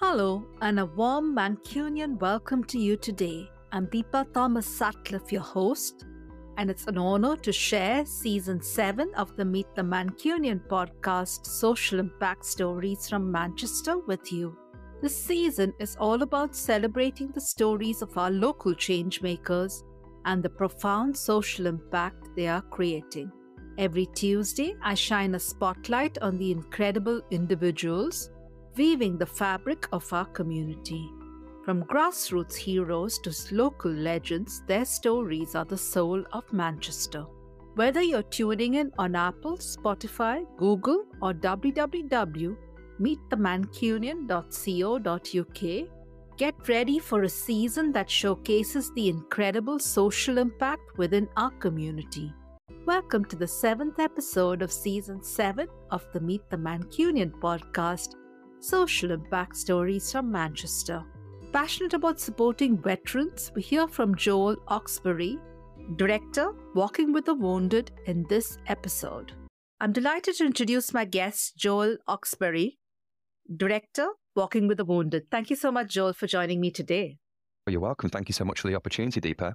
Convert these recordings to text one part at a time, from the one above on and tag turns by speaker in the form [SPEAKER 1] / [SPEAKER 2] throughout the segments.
[SPEAKER 1] Hello, and a warm Mancunian welcome to you today. I'm Deepa Thomas Sutcliffe, your host, and it's an honor to share Season 7 of the Meet the Mancunian podcast, Social Impact Stories from Manchester, with you. This season is all about celebrating the stories of our local changemakers and the profound social impact they are creating. Every Tuesday, I shine a spotlight on the incredible individuals weaving the fabric of our community. From grassroots heroes to local legends, their stories are the soul of Manchester. Whether you're tuning in on Apple, Spotify, Google, or www.meetthemancunian.co.uk, get ready for a season that showcases the incredible social impact within our community. Welcome to the 7th episode of Season 7 of the Meet the Mancunian podcast, Social Impact Stories from Manchester. Passionate about supporting veterans, we hear from Joel Oxberry, Director, Walking with the Wounded, in this episode. I'm delighted to introduce my guest, Joel Oxberry, Director, Walking with the Wounded. Thank you so much, Joel, for joining me today.
[SPEAKER 2] Well, you're welcome. Thank you so much for the opportunity, Deepa.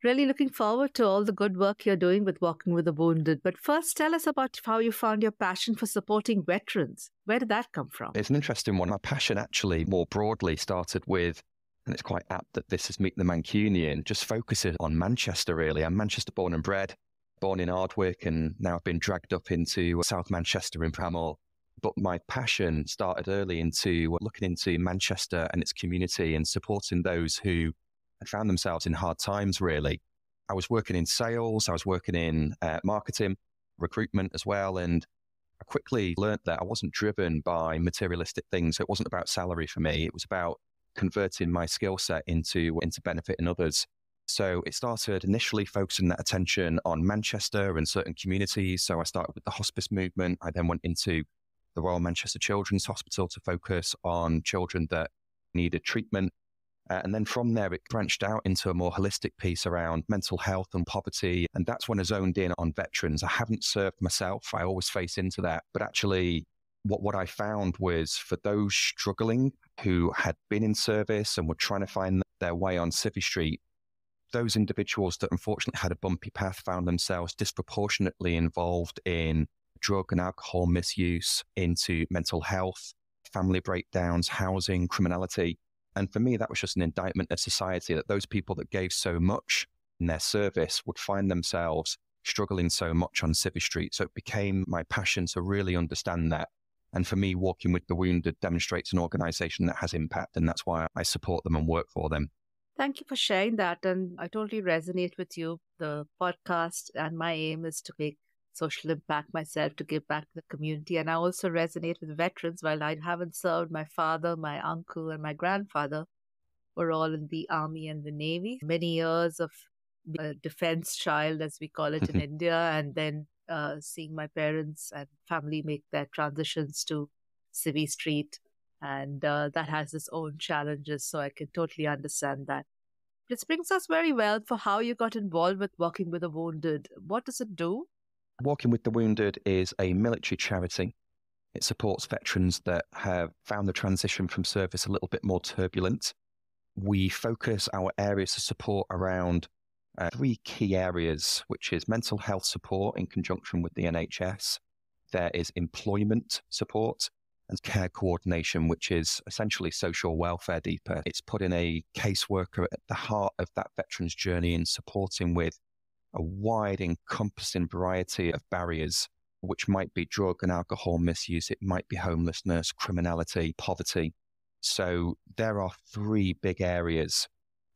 [SPEAKER 1] Really looking forward to all the good work you're doing with Walking with the Wounded. But first, tell us about how you found your passion for supporting veterans. Where did that come from?
[SPEAKER 2] It's an interesting one. My passion actually more broadly started with, and it's quite apt that this is Meet the Mancunian, just focuses on Manchester really. I'm Manchester born and bred, born in Ardwick, and now I've been dragged up into South Manchester in Bramall. But my passion started early into looking into Manchester and its community and supporting those who had found themselves in hard times, really. I was working in sales, I was working in marketing, recruitment as well, and I quickly learned that I wasn't driven by materialistic things. It wasn't about salary for me. It was about converting my skill set into benefiting others. So it started initially focusing that attention on Manchester and certain communities. So I started with the hospice movement. I then went into the Royal Manchester Children's Hospital to focus on children that needed treatment. And then from there, it branched out into a more holistic piece around mental health and poverty. And that's when I zoned in on veterans. I haven't served myself. I always face into that. But actually, what I found was for those struggling who had been in service and were trying to find their way on Civvy Street, those individuals that unfortunately had a bumpy path found themselves disproportionately involved in drug and alcohol misuse, into mental health, family breakdowns, housing, criminality. And for me, that was just an indictment of society, that those people that gave so much in their service would find themselves struggling so much on Civvy Street. So it became my passion to really understand that. And for me, Walking with the Wounded demonstrates an organisation that has impact, and that's why I support them and work for them.
[SPEAKER 1] Thank you for sharing that. And I totally resonate with you. The podcast and my aim is to make social impact myself, to give back to the community. And I also resonate with veterans. While I haven't served, my father, my uncle, and my grandfather were all in the Army and the Navy. Many years of a defense child, as we call it in India, and then seeing my parents and family make their transitions to Civvy Street. And that has its own challenges, so I can totally understand that. This brings us very well for how you got involved with Walking with the Wounded. What does it do?
[SPEAKER 2] Walking with the Wounded is a military charity. It supports veterans that have found the transition from service a little bit more turbulent. We focus our areas of support around 3 key areas, which is mental health support in conjunction with the NHS. There is employment support and care coordination, which is essentially social welfare, Deepa. It's putting a caseworker at the heart of that veteran's journey and supporting with a wide encompassing variety of barriers, which might be drug and alcohol misuse, it might be homelessness, criminality, poverty. So there are 3 big areas.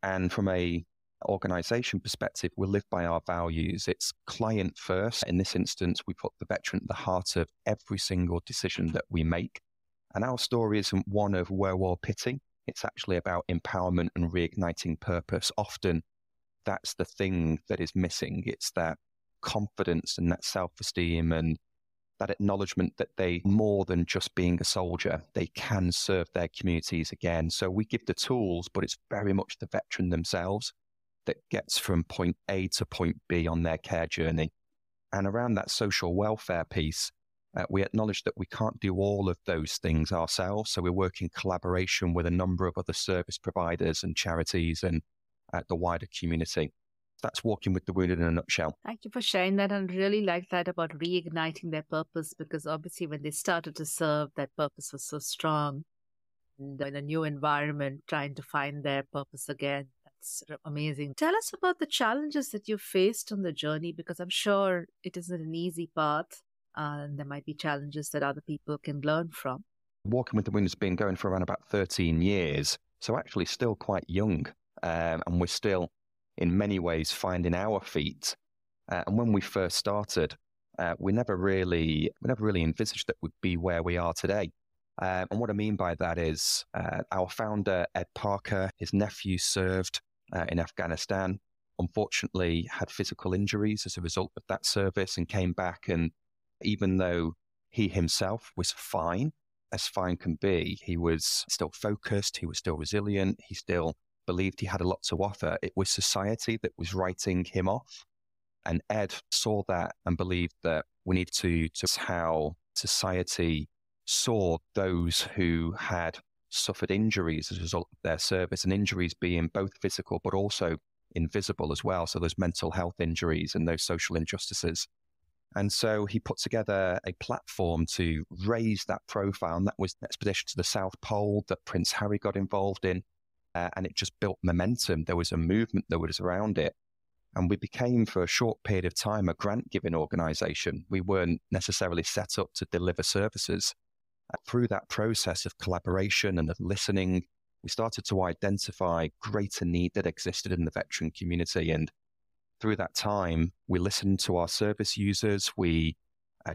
[SPEAKER 2] And from a organisation perspective, we live by our values. It's client first. In this instance, we put the veteran at the heart of every single decision that we make. And our story isn't one of woe or pity. It's actually about empowerment and reigniting purpose. Often, that's the thing that is missing. It's that confidence and that self-esteem and that acknowledgement that they, more than just being a soldier, they can serve their communities again. So we give the tools, but it's very much the veteran themselves that gets from point A to point B on their care journey. And around that social welfare piece, We acknowledge that we can't do all of those things ourselves, so we work in collaboration with a number of other service providers and charities and the wider community. That's Walking with the Wounded in a nutshell.
[SPEAKER 1] Thank you for sharing that. And really like that about reigniting their purpose, because obviously when they started to serve, that purpose was so strong. And in a new environment, trying to find their purpose again. That's amazing. Tell us about the challenges that you faced on the journey, because I'm sure it isn't an easy path. And there might be challenges that other people can learn from.
[SPEAKER 2] Walking with the Wounded has been going for around about 13 years, so actually still quite young. And we're still, in many ways, finding our feet. And when we first started, we never really envisaged that we'd be where we are today. And what I mean by that is our founder, Ed Parker, his nephew served in Afghanistan, unfortunately had physical injuries as a result of that service and came back. And even though he himself was fine, as fine can be, he was still focused, he was still resilient, he still believed he had a lot to offer. It was society that was writing him off. And Ed saw that and believed that we need to how society saw those who had suffered injuries as a result of their service, and injuries being both physical but also invisible as well. So those mental health injuries and those social injustices. And so he put together a platform to raise that profile. And that was an expedition to the South Pole that Prince Harry got involved in. And it just built momentum. There was a movement that was around it. And we became, for a short period of time, a grant-giving organization. We weren't necessarily set up to deliver services. Through that process of collaboration and of listening, we started to identify greater need that existed in the veteran community. And through that time, we listened to our service users. We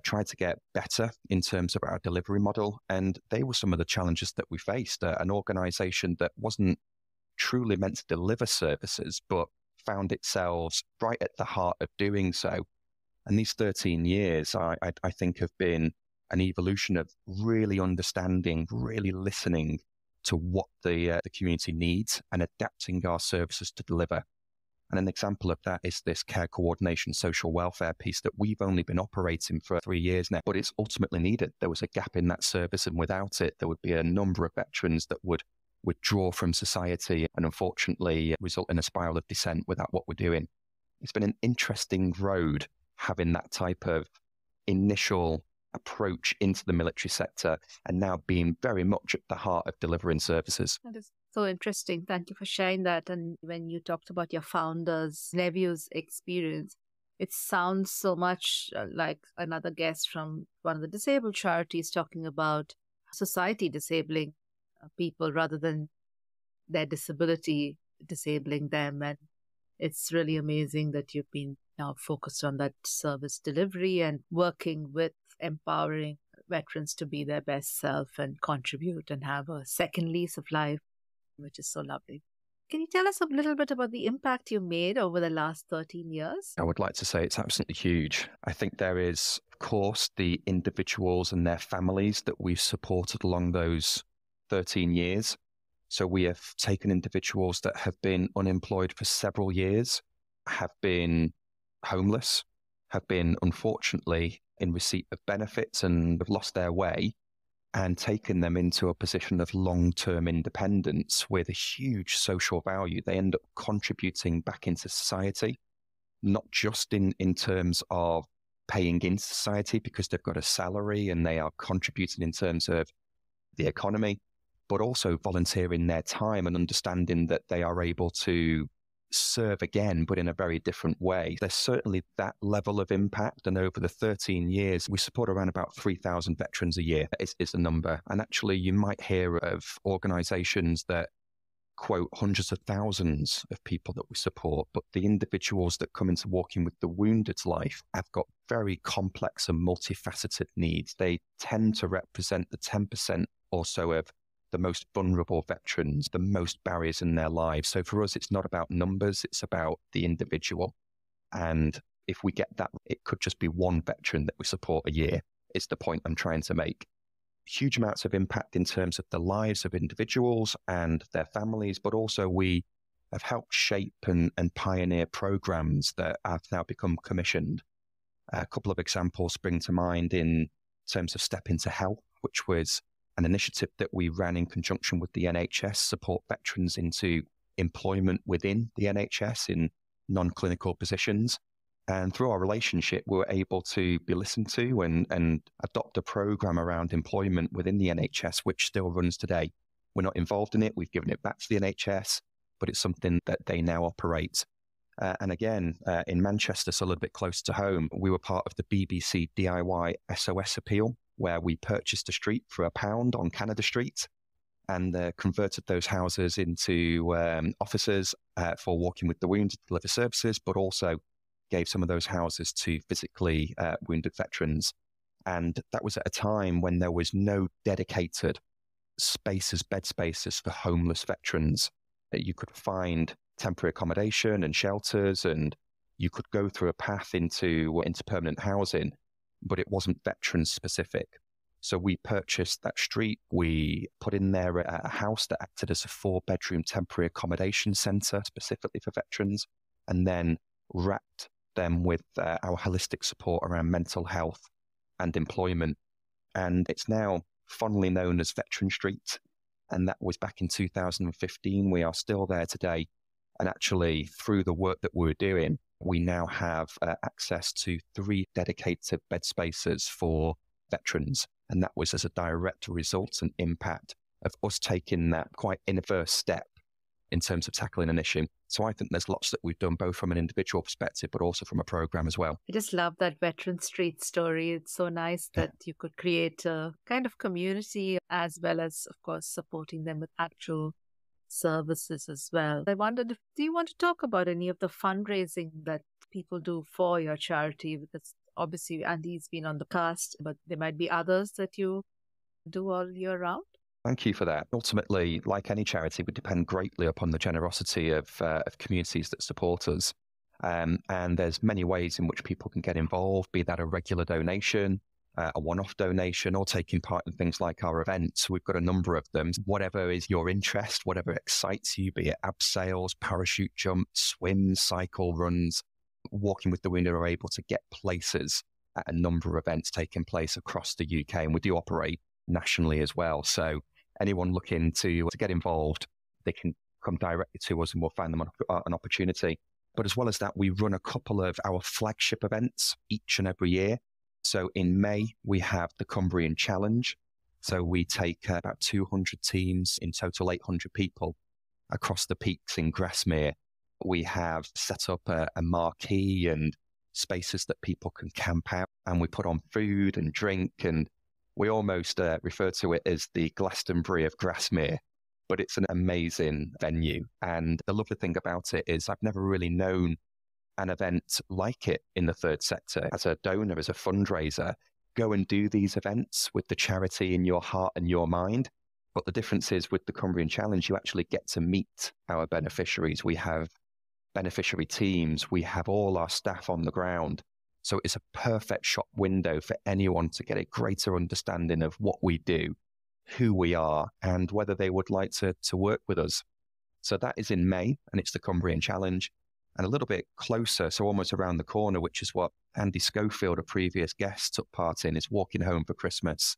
[SPEAKER 2] tried to get better in terms of our delivery model. And they were some of the challenges that we faced. An organization that wasn't truly meant to deliver services, but found itself right at the heart of doing so. And these 13 years, I think, have been an evolution of really understanding, really listening to what the community needs and adapting our services to deliver. And an example of that is this care coordination social welfare piece that we've only been operating for 3 years now, but it's ultimately needed. There was a gap in that service, and without it, there would be a number of veterans that would withdraw from society and unfortunately result in a spiral of descent without what we're doing. It's been an interesting road having that type of initial approach into the military sector and now being very much at the heart of delivering services.
[SPEAKER 1] That is so interesting. Thank you for sharing that. And when you talked about your founder's nephew's experience, it sounds so much like another guest from one of the disabled charities talking about society disabling people rather than their disability disabling them. And it's really amazing that you've been now focused on that service delivery and working with empowering veterans to be their best self and contribute and have a second lease of life, which is so lovely. Can you tell us a little bit about the impact you made over the last 13 years?
[SPEAKER 2] I would like to say it's absolutely huge. I think there is, of course, the individuals and their families that we've supported along those 13 years. So we have taken individuals that have been unemployed for several years, have been homeless, have been, unfortunately, in receipt of benefits and have lost their way, and taken them into a position of long-term independence with a huge social value. They end up contributing back into society, not just in terms of paying into society because they've got a salary and they are contributing in terms of the economy, but also volunteering their time and understanding that they are able to serve again, but in a very different way. There's certainly that level of impact. And over the 13 years, we support around about 3,000 veterans a year is the number. And actually, you might hear of organizations that quote hundreds of thousands of people that we support, but the individuals that come into Walking with the Wounded's life have got very complex and multifaceted needs. They tend to represent the 10% or so of the most vulnerable veterans, the most barriers in their lives. So for us, it's not about numbers, it's about the individual. And if we get that, it could just be one veteran that we support a year, is the point I'm trying to make. Huge amounts of impact in terms of the lives of individuals and their families, but also we have helped shape and pioneer programs that have now become commissioned. A couple of examples spring to mind. In terms of Step Into Health, which was an initiative that we ran in conjunction with the NHS, support veterans into employment within the NHS in non-clinical positions. And through our relationship, we were able to be listened to and adopt a program around employment within the NHS, which still runs today. We're not involved in it. We've given it back to the NHS, but it's something that they now operate. And again, in Manchester, so a little bit close to home, we were part of the BBC DIY SOS appeal, where we purchased a street for £1 on Canada Street and converted those houses into offices for Walking with the Wounded to deliver services, but also gave some of those houses to physically wounded veterans. And that was at a time when there was no dedicated bed spaces for homeless veterans. You could find temporary accommodation and shelters, and you could go through a path into permanent housing, but it wasn't veteran specific. So we purchased that street. We put in there a house that acted as a 4-bedroom temporary accommodation centre specifically for veterans, and then wrapped them with our holistic support around mental health and employment. And it's now fondly known as Veteran Street. And that was back in 2015. We are still there today. And actually, through the work that we're doing, we now have access to 3 dedicated bed spaces for veterans. And that was as a direct result and impact of us taking that quite inverse step in terms of tackling an issue. So I think there's lots that we've done, both from an individual perspective, but also from a program as well.
[SPEAKER 1] I just love that Veteran Street story. It's so nice that you could create a kind of community as well as, of course, supporting them with actual services as well. I wondered, do you want to talk about any of the fundraising that people do for your charity? Because obviously Andy's been on the cast, but there might be others that you do all year round.
[SPEAKER 2] Thank you for that. Ultimately, like any charity, we depend greatly upon the generosity of communities that support us. And there's many ways in which people can get involved, be that a regular donation, a one-off donation, or taking part in things like our events. We've got a number of them. Whatever is your interest, whatever excites you, be it abseils, parachute jumps, swims, cycle runs, Walking with the Wounded are able to get places at a number of events taking place across the UK. And we do operate nationally as well. So anyone looking to get involved, they can come directly to us and we'll find them an opportunity. But as well as that, we run a couple of our flagship events each and every year. So in May, we have the Cumbrian Challenge. So we take about 200 teams, in total 800 people, across the peaks in Grasmere. We have set up a marquee and spaces that people can camp out, and we put on food and drink, and we almost refer to it as the Glastonbury of Grasmere, but it's an amazing venue. And the lovely thing about it is I've never really known an event like it in the third sector. As a donor, as a fundraiser, go and do these events with the charity in your heart and your mind. But the difference is with the Cumbrian Challenge, you actually get to meet our beneficiaries. We have beneficiary teams. We have all our staff on the ground. So it's a perfect shop window for anyone to get a greater understanding of what we do, who we are, and whether they would like to work with us. So that is in May, and it's the Cumbrian Challenge. And a little bit closer, so almost around the corner, which is what Andy Schofield, a previous guest, took part in, is Walking Home for Christmas.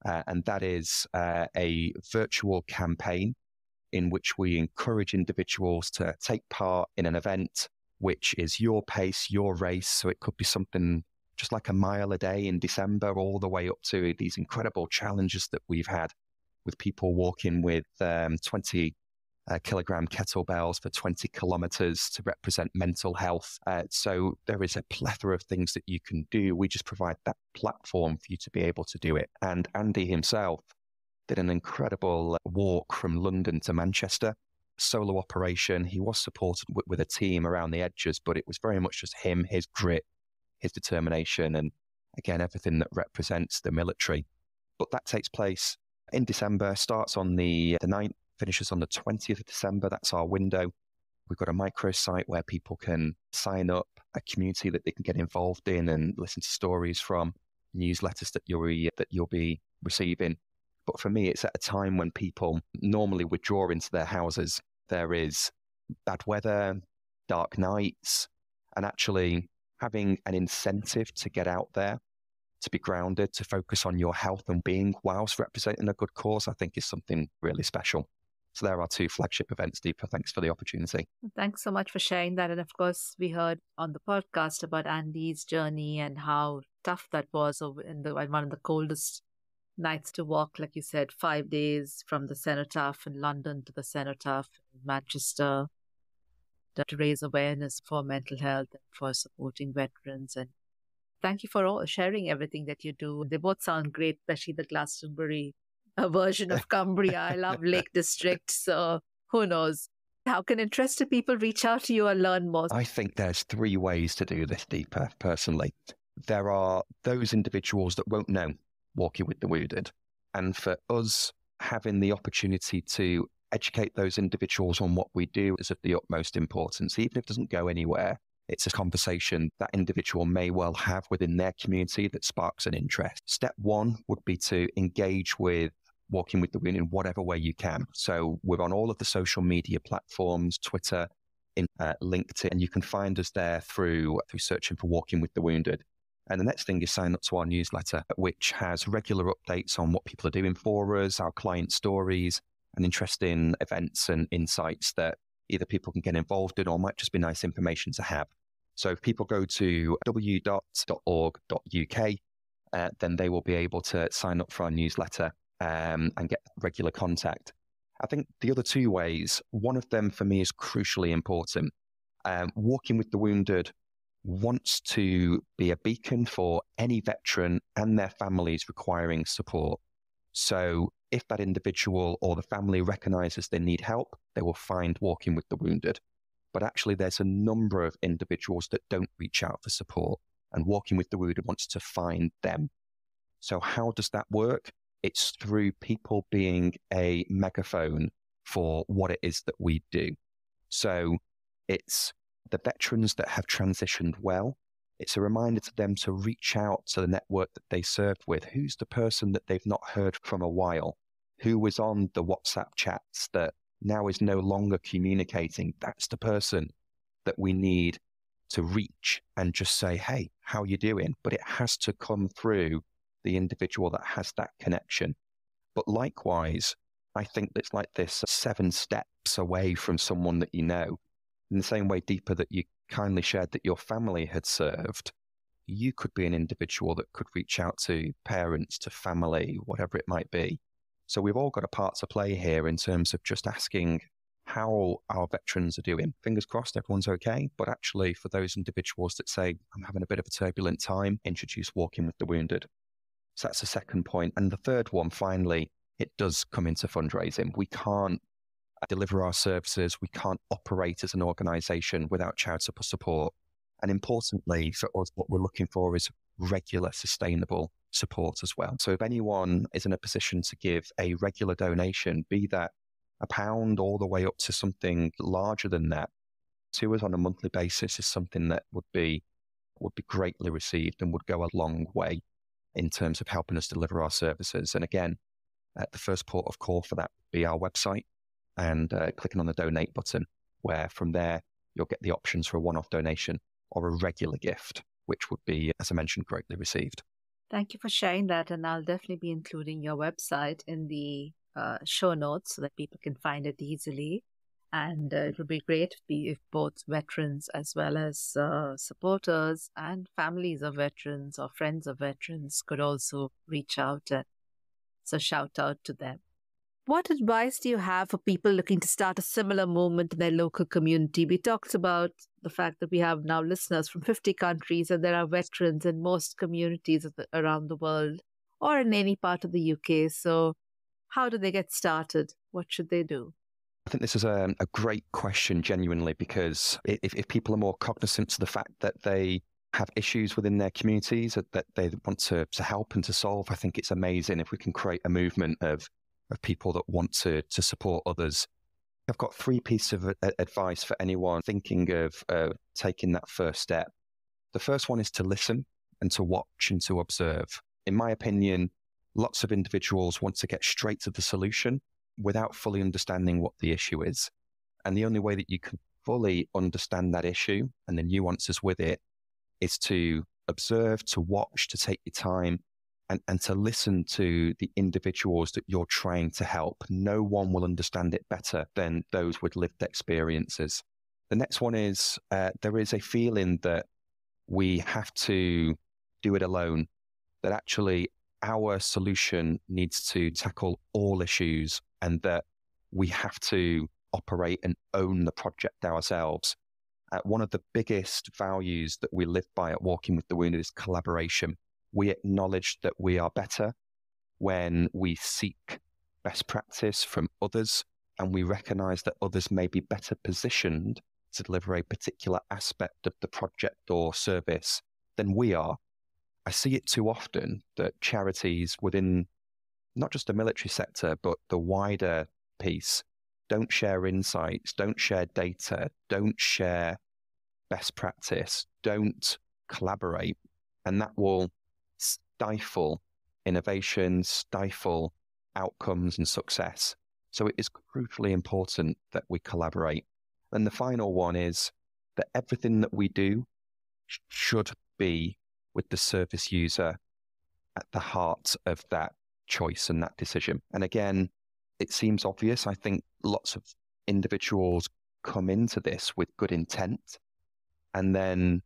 [SPEAKER 2] And that is a virtual campaign in which we encourage individuals to take part in an event which is your pace, your race. So it could be something just like a mile a day in December, all the way up to these incredible challenges that we've had with people walking with 20 kilogram kettlebells for 20 kilometers to represent mental health. So there is a plethora of things that you can do. We just provide that platform for you to be able to do it. And Andy himself did an incredible walk from London to Manchester, solo operation. He was supported with a team around the edges, but it was very much just him, his grit, his determination, and again, everything that represents the military. But that takes place in December, starts on the 9th, finishes on the 20th of December. That's our window. We've got a microsite where people can sign up, a community that they can get involved in and listen to stories from, newsletters that you'll be receiving. But for me, it's at a time when people normally withdraw into their houses. There is bad weather, dark nights, and actually having an incentive to get out there, to be grounded, to focus on your health and being whilst representing a good cause, I think is something really special. So there are 2 flagship events, Deepa. Thanks for the opportunity.
[SPEAKER 1] Thanks so much for sharing that. And of course, we heard on the podcast about Andy's journey and how tough that was in one of the coldest nights to walk, like you said, 5 days from the cenotaph in London to the cenotaph in Manchester to raise awareness for mental health and for supporting veterans. And thank you for sharing everything that you do. They both sound great, especially the Glastonbury version of Cumbria. I love Lake District. So who knows? How can interested people reach out to you and learn more?
[SPEAKER 2] I think there's 3 ways to do this, Deepa, personally. There are those individuals that won't know Walking with the Wounded. And for us, having the opportunity to educate those individuals on what we do is of the utmost importance. Even if it doesn't go anywhere, it's a conversation that individual may well have within their community that sparks an interest. Step 1 would be to engage with Walking with the Wounded in whatever way you can. So we're on all of the social media platforms, Twitter, LinkedIn, and you can find us there through searching for Walking with the Wounded. And the next thing is sign up to our newsletter, which has regular updates on what people are doing for us, our client stories, and interesting events and insights that either people can get involved in or might just be nice information to have. So if people go to w.org.uk, then they will be able to sign up for our newsletter and get regular contact. I think the other 2 ways, one of them for me is crucially important. Walking with the Wounded wants to be a beacon for any veteran and their families requiring support. So if that individual or the family recognizes they need help, they will find Walking with the Wounded. But actually, there's a number of individuals that don't reach out for support, and Walking with the Wounded wants to find them. So how does that work? It's through people being a megaphone for what it is that we do. So it's the veterans that have transitioned well. It's a reminder to them to reach out to the network that they served with. Who's the person that they've not heard from a while? Who was on the WhatsApp chats that now is no longer communicating? That's the person that we need to reach and just say, hey, how are you doing? But it has to come through the individual that has that connection. But likewise, I think it's like this 7 steps away from someone that you know. In the same way, Deepa, that you kindly shared that your family had served, you could be an individual that could reach out to parents, to family, whatever it might be. So we've all got a part to play here in terms of just asking how our veterans are doing. Fingers crossed everyone's okay, but actually for those individuals that say, I'm having a bit of a turbulent time, introduce Walking with the Wounded. So that's the second point. And the third one, finally, it does come into fundraising. We can't deliver our services. We can't operate as an organization without charitable support. And importantly, for us, what we're looking for is regular, sustainable support as well. So if anyone is in a position to give a regular donation, be that £1 all the way up to something larger than that, to us on a monthly basis is something that would be greatly received and would go a long way in terms of helping us deliver our services. And again, the first port of call for that would be our website and clicking on the donate button, where from there you'll get the options for a one-off donation or a regular gift, which would be, as I mentioned, greatly received.
[SPEAKER 1] Thank you for sharing that. And I'll definitely be including your website in the show notes so that people can find it easily. And it would be great if both veterans as well as supporters and families of veterans or friends of veterans could also reach out. So shout out to them. What advice do you have for people looking to start a similar movement in their local community? We talked about the fact that we have now listeners from 50 countries and there are veterans in most communities around the world or in any part of the UK. So how do they get started? What should they do?
[SPEAKER 2] I think this is a great question, genuinely, because if people are more cognizant to the fact that they have issues within their communities that they want to help and to solve, I think it's amazing if we can create a movement of people that want to support others. I've got 3 pieces of advice for anyone thinking of taking that first step. The first one is to listen and to watch and to observe. In my opinion, lots of individuals want to get straight to the solution without fully understanding what the issue is. And the only way that you can fully understand that issue and the nuances with it is to observe, to watch, to take your time, and to listen to the individuals that you're trying to help. No one will understand it better than those with lived experiences. The next one is there is a feeling that we have to do it alone, that actually our solution needs to tackle all issues and that we have to operate and own the project ourselves. One of the biggest values that we live by at Walking with the Wounded is collaboration. We acknowledge that we are better when we seek best practice from others, and we recognize that others may be better positioned to deliver a particular aspect of the project or service than we are. I see it too often that charities within not just the military sector, but the wider piece, don't share insights, don't share data, don't share best practice, don't collaborate, and that will stifle innovation, stifle outcomes and success. So it is crucially important that we collaborate. And the final one is that everything that we do should be with the service user at the heart of that choice and that decision. And again, it seems obvious. I think lots of individuals come into this with good intent, and then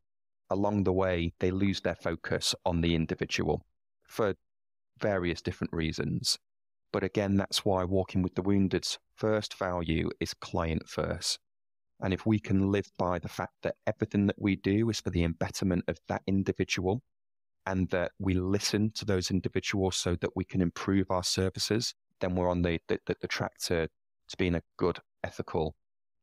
[SPEAKER 2] along the way, they lose their focus on the individual for various different reasons. But again, that's why Walking with the Wounded's first value is client first. And if we can live by the fact that everything that we do is for the betterment of that individual, and that we listen to those individuals so that we can improve our services, then we're on the track to being a good, ethical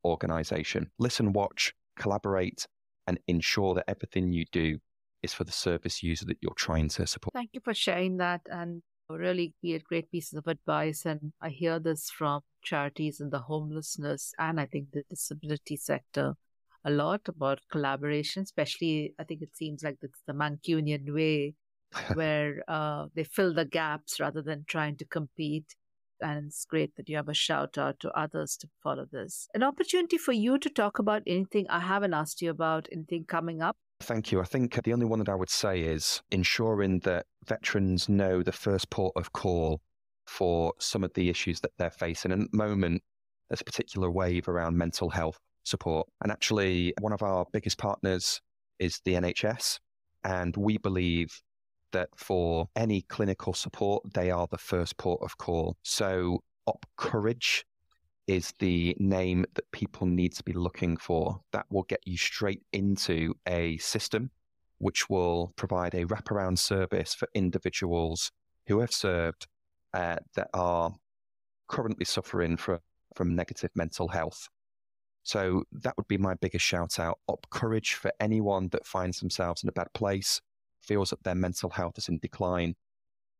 [SPEAKER 2] organization. Listen, watch, collaborate, and ensure that everything you do is for the service user that you're trying to support.
[SPEAKER 1] Thank you for sharing that, and really great pieces of advice. And I hear this from charities in the homelessness and I think the disability sector a lot about collaboration, especially I think it seems like it's the Mancunian way where they fill the gaps rather than trying to compete. And it's great that you have a shout out to others to follow this. An opportunity for you to talk about anything I haven't asked you about, anything coming up.
[SPEAKER 2] Thank you. I think the only one that I would say is ensuring that veterans know the first port of call for some of the issues that they're facing. And at the moment, there's a particular wave around mental health support. And actually, one of our biggest partners is the NHS. And we believe that for any clinical support, they are the first port of call. So OpCourage is the name that people need to be looking for. That will get you straight into a system which will provide a wraparound service for individuals who have served that are currently suffering from negative mental health. So that would be my biggest shout out. OpCourage for anyone that finds themselves in a bad place, feels that their mental health is in decline.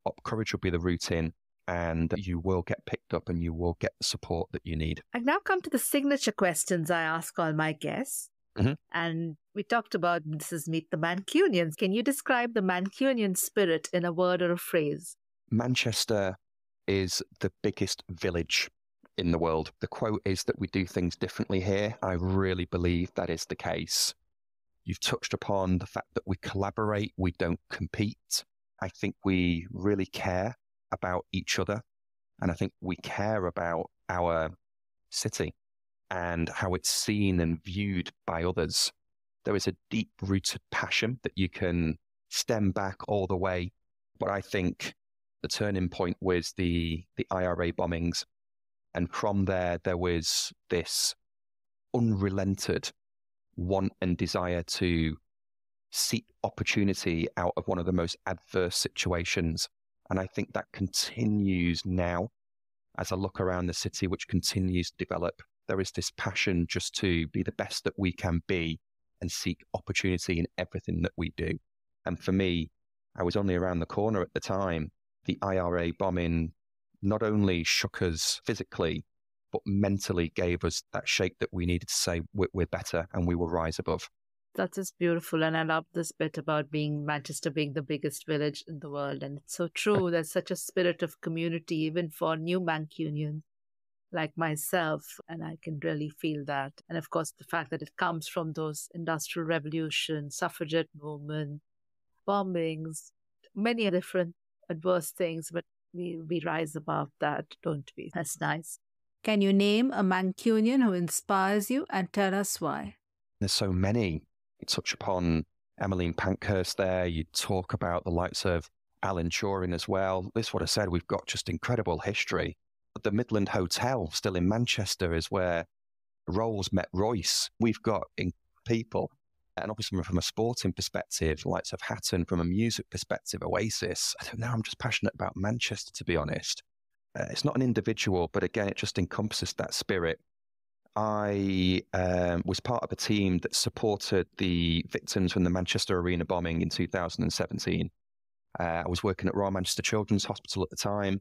[SPEAKER 2] OpCourage will be the route in, and you will get picked up and you will get the support that you need.
[SPEAKER 1] I now come to the signature questions I ask all my guests.
[SPEAKER 2] Mm-hmm.
[SPEAKER 1] And we talked about this is Meet the Mancunians. Can you describe the Mancunian spirit in a word or a phrase?
[SPEAKER 2] Manchester is the biggest village in the world. The quote is that we do things differently here. I really believe that is the case. You've touched upon the fact that we collaborate, we don't compete. I think we really care about each other. And I think we care about our city and how it's seen and viewed by others. There is a deep-rooted passion that you can stem back all the way. But I think the turning point was the IRA bombings. And from there was this unrelented want and desire to seek opportunity out of one of the most adverse situations. And I think that continues now as I look around the city, which continues to develop. There is this passion just to be the best that we can be and seek opportunity in everything that we do. And for me, I was only around the corner at the time. The IRA bombing not only shook us physically, but mentally gave us that shake that we needed to say we're better and we will rise above.
[SPEAKER 1] That is beautiful. And I love this bit about Manchester being the biggest village in the world. And it's so true. There's such a spirit of community, even for new Mancunians like myself. And I can really feel that. And of course, the fact that it comes from those industrial revolution, suffragette movement, bombings, many different adverse things, but we rise above that, don't we? That's nice. Can you name a Mancunian who inspires you and tell us why?
[SPEAKER 2] There's so many. You touch upon Emmeline Pankhurst there. You talk about the likes of Alan Turing as well. This is what I said. We've got just incredible history. The Midland Hotel, still in Manchester, is where Rolls met Royce. We've got people, and obviously from a sporting perspective, likes of Hatton, from a music perspective, Oasis. I don't know, I'm just passionate about Manchester, to be honest. It's not an individual, but again, it just encompasses that spirit. I was part of a team that supported the victims from the Manchester Arena bombing in 2017. I was working at Royal Manchester Children's Hospital at the time,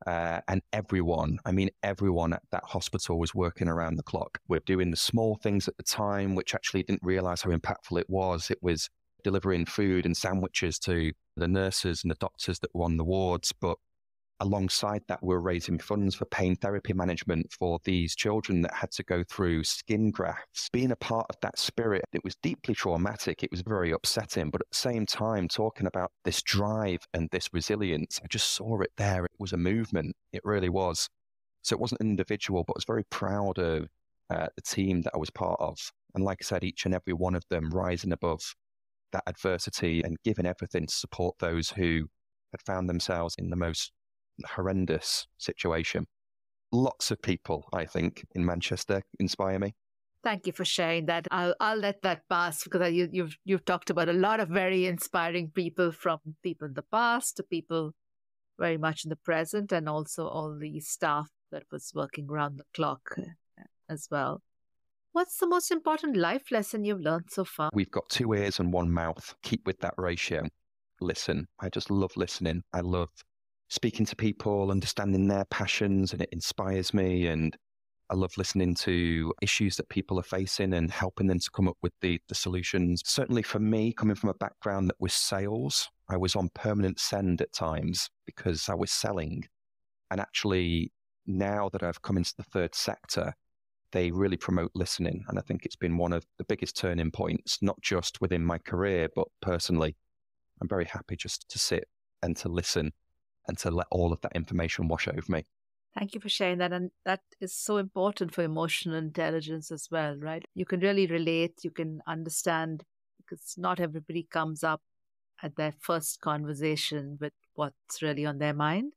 [SPEAKER 2] and everyone at that hospital was working around the clock. We're doing the small things at the time, which actually didn't realise how impactful it was. It was delivering food and sandwiches to the nurses and the doctors that were on the wards, but alongside that, we're raising funds for pain therapy management for these children that had to go through skin grafts. Being a part of that spirit, it was deeply traumatic. It was very upsetting. But at the same time, talking about this drive and this resilience, I just saw it there. It was a movement. It really was. So it wasn't an individual, but I was very proud of the team that I was part of. And like I said, each and every one of them rising above that adversity and giving everything to support those who had found themselves in the most horrendous situation. Lots of people, I think, in Manchester inspire me.
[SPEAKER 1] Thank you for sharing that. I'll let that pass, because you've talked about a lot of very inspiring people, from people in the past to people very much in the present, and also all the staff that was working around the clock as well. What's the most important life lesson you've learned so far?
[SPEAKER 2] We've got 2 ears and 1 mouth. Keep with that ratio. Listen. I just love listening. I love speaking to people, understanding their passions, and it inspires me. And I love listening to issues that people are facing and helping them to come up with the solutions. Certainly for me, coming from a background that was sales, I was on permanent send at times because I was selling. And actually, now that I've come into the third sector, they really promote listening. And I think it's been one of the biggest turning points, not just within my career, but personally. I'm very happy just to sit and to listen and to let all of that information wash over me.
[SPEAKER 1] Thank you for sharing that. And that is so important for emotional intelligence as well, right? You can really relate, you can understand, because not everybody comes up at their first conversation with what's really on their mind.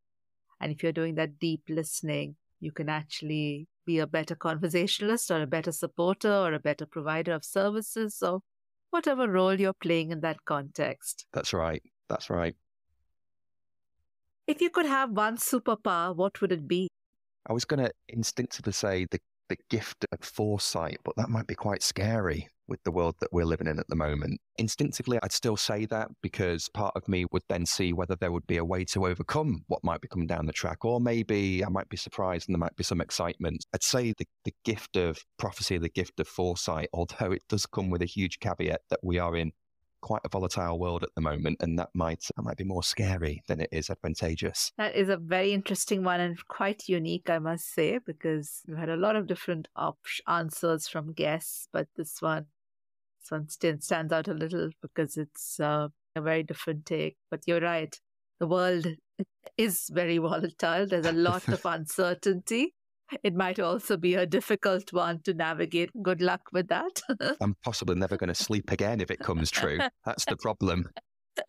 [SPEAKER 1] And if you're doing that deep listening, you can actually be a better conversationalist or a better supporter or a better provider of services, or whatever role you're playing in that context.
[SPEAKER 2] That's right. That's right.
[SPEAKER 1] If you could have one superpower, what would it be?
[SPEAKER 2] I was going to instinctively say the gift of foresight, but that might be quite scary with the world that we're living in at the moment. Instinctively, I'd still say that, because part of me would then see whether there would be a way to overcome what might be coming down the track, or maybe I might be surprised and there might be some excitement. I'd say the gift of prophecy, the gift of foresight, although it does come with a huge caveat that we are in quite a volatile world at the moment, and that might be more scary than it is advantageous.
[SPEAKER 1] That is a very interesting one and quite unique, I must say, because we've had a lot of different answers from guests, but this one still stands out a little because it's a very different take. But you're right, the world is very volatile. There's a lot of uncertainty. It might also be a difficult one to navigate. Good luck with that.
[SPEAKER 2] I'm possibly never going to sleep again if it comes true. That's the problem.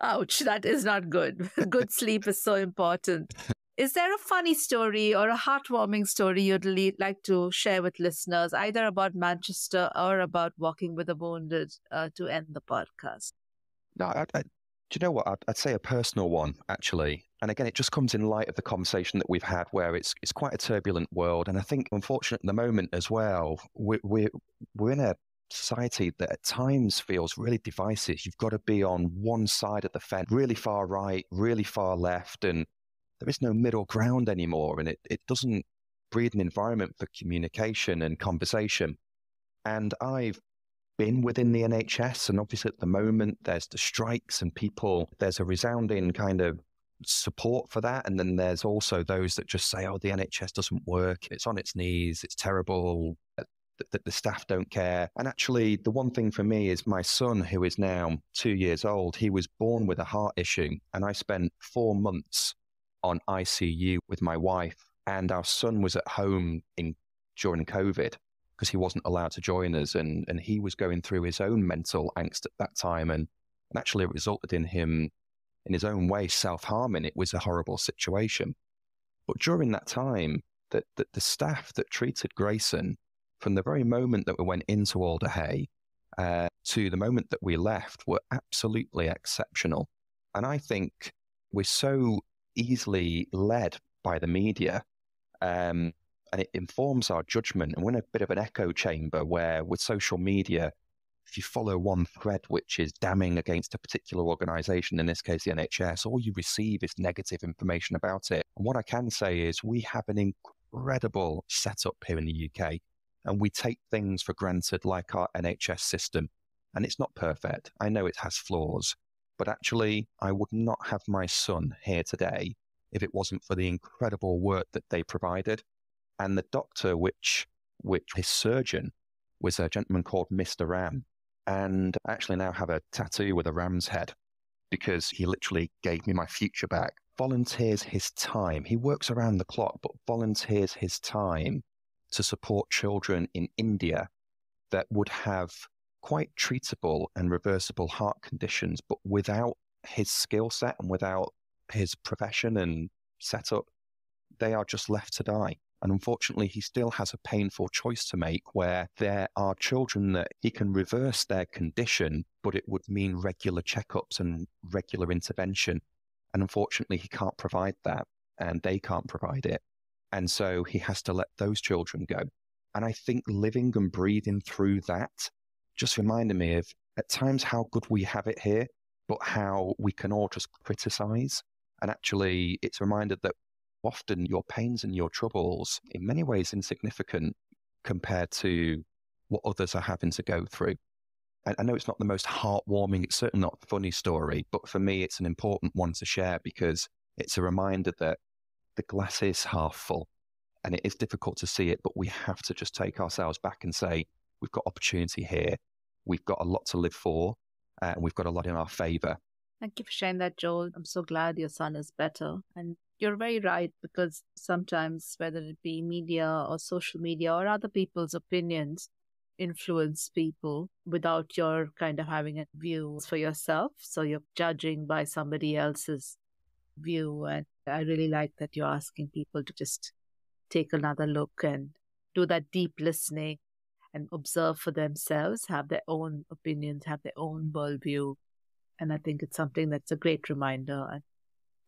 [SPEAKER 1] Ouch, that is not good. Good sleep is so important. Is there a funny story or a heartwarming story you'd like to share with listeners, either about Manchester or about walking with the wounded, to end the podcast?
[SPEAKER 2] No, do you know what? I'd say a personal one, actually. And again, it just comes in light of the conversation that we've had, where it's quite a turbulent world. And I think, unfortunately, at the moment as well, we're in a society that at times feels really divisive. You've got to be on one side of the fence, really far right, really far left, and there is no middle ground anymore. And it doesn't breed an environment for communication and conversation. And I've been within the NHS, and obviously at the moment there's the strikes and there's a resounding kind of support for that, and then there's also those that just say, oh, the NHS doesn't work, it's on its knees, it's terrible. that the staff don't care. And actually, the one thing for me is my son, who is now 2 years old, he was born with a heart issue. And I spent 4 months on ICU with my wife. And our son was at home during COVID because he wasn't allowed to join us. And he was going through his own mental angst at that time. And actually, it resulted in him, in his own way, self-harming. It was a horrible situation. But during that time, the staff that treated Grayson, from the very moment that we went into Alder Hey to the moment that we left, were absolutely exceptional. And I think we're so easily led by the media, and it informs our judgment. And we're in a bit of an echo chamber where with social media, if you follow one thread which is damning against a particular organisation, in this case the NHS, all you receive is negative information about it. And what I can say is we have an incredible setup here in the UK. And we take things for granted, like our NHS system. And it's not perfect. I know it has flaws. But actually, I would not have my son here today if it wasn't for the incredible work that they provided. And the doctor, which his surgeon, was a gentleman called Mr. Ram. And I actually now have a tattoo with a ram's head because he literally gave me my future back. Volunteers his time. He works around the clock, but volunteers his time to support children in India that would have quite treatable and reversible heart conditions, but without his skill set and without his profession and setup, they are just left to die. And unfortunately, he still has a painful choice to make where there are children that he can reverse their condition, but it would mean regular checkups and regular intervention. And unfortunately, he can't provide that, and they can't provide it. And so he has to let those children go. And I think living and breathing through that just reminded me of at times how good we have it here, but how we can all just criticize. And actually, it's a reminder that often your pains and your troubles, in many ways insignificant compared to what others are having to go through. And I know it's not the most heartwarming, it's certainly not a funny story, but for me, it's an important one to share because it's a reminder that the glass is half full and it is difficult to see it, but we have to just take ourselves back and say, we've got opportunity here. We've got a lot to live for and we've got a lot in our favor.
[SPEAKER 1] Thank you for sharing that, Joel. I'm so glad your son is better. And you're very right, because sometimes whether it be media or social media or other people's opinions influence people without your kind of having a view for yourself. So you're judging by somebody else's view. And I really like that you're asking people to just take another look and do that deep listening and observe for themselves, have their own opinions, have their own worldview. And I think it's something that's a great reminder. And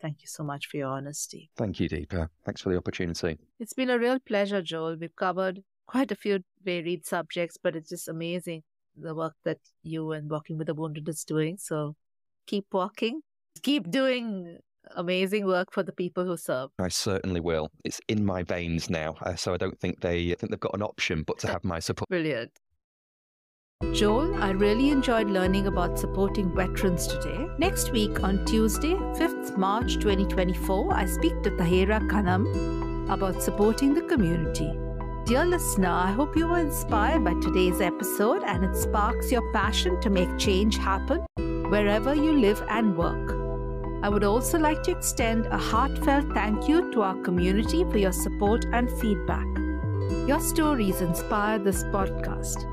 [SPEAKER 1] thank you so much for your honesty.
[SPEAKER 2] Thank you, Deepa. Thanks for the opportunity.
[SPEAKER 1] It's been a real pleasure, Joel. We've covered quite a few varied subjects, but it's just amazing the work that you and Walking with the Wounded is doing. So keep walking, keep doing amazing work for the people who serve.
[SPEAKER 2] I certainly will. It's in my veins now, so I don't think they've got an option but to have my support.
[SPEAKER 1] Brilliant. Joel, I really enjoyed learning about supporting veterans today. Next week on Tuesday, 5th March 2024, I speak to Tahira Khanam about supporting the community. Dear listener, I hope you were inspired by today's episode and it sparks your passion to make change happen wherever you live and work. I would also like to extend a heartfelt thank you to our community for your support and feedback. Your stories inspire this podcast.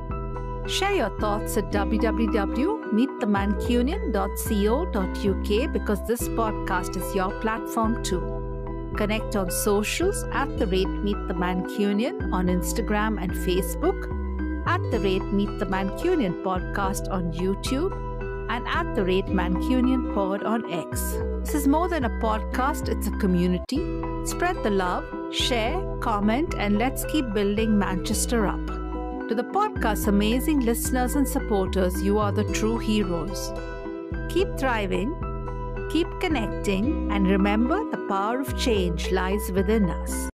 [SPEAKER 1] Share your thoughts at www.meetthemancunian.co.uk because this podcast is your platform too. Connect on socials @MeetTheMancunian on Instagram and Facebook, @MeetTheMancunian podcast on YouTube, and @MancunianPod on X. This is more than a podcast, it's a community. Spread the love, share, comment, and let's keep building Manchester up. To the podcast's amazing listeners and supporters, you are the true heroes. Keep thriving, keep connecting, and remember the power of change lies within us.